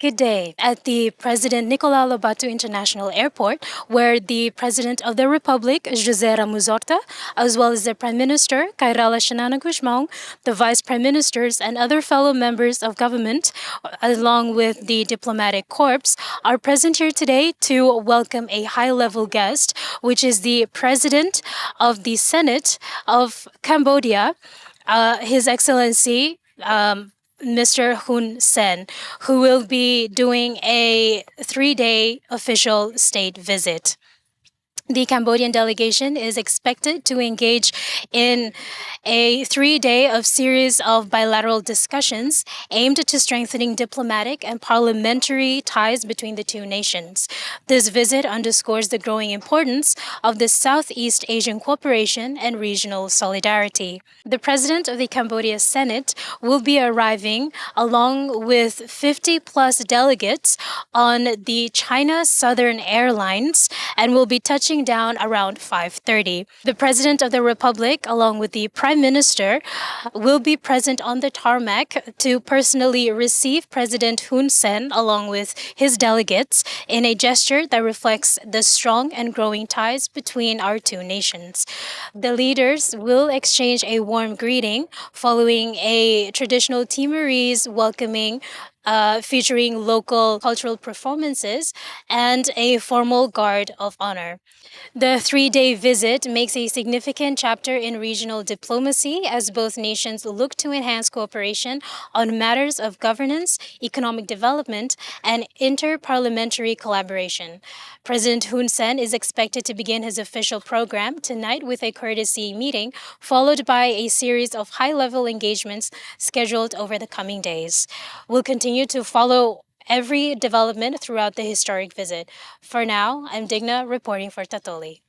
Good day. At the President Nicolas Lobato International Airport, where the President of the Republic, José Ramos Horta, as well as the Prime Minister, Kairala Shanana Guzmão, the Vice Prime Ministers, and other fellow members of government, along with the diplomatic corps, are present here today to welcome a high-level guest, which is the President of the Senate of Cambodia, His Excellency Mr. Hun Sen, who will be doing a 3-day official state visit. The Cambodian delegation is expected to engage in a 3-day of series of bilateral discussions aimed to strengthening diplomatic and parliamentary ties between the two nations. This visit underscores the growing importance of the Southeast Asian cooperation and regional solidarity. The President of the Cambodia Senate will be arriving along with 50-plus delegates on the China Southern Airlines and will be touching down around 5:30. The President of the Republic, along with the Prime Minister, will be present on the tarmac to personally receive President Hun Sen along with his delegates in a gesture that reflects the strong and growing ties between our two nations. The leaders will exchange a warm greeting following a traditional Timorese welcoming featuring local cultural performances and a formal guard of honor. The 3-day visit makes a significant chapter in regional diplomacy as both nations look to enhance cooperation on matters of governance, economic development, and inter-parliamentary collaboration. President Hun Sen is expected to begin his official program tonight with a courtesy meeting, followed by a series of high-level engagements scheduled over the coming days. We'll continue to follow every development throughout the historic visit. For now, I'm Digna reporting for Tatoli.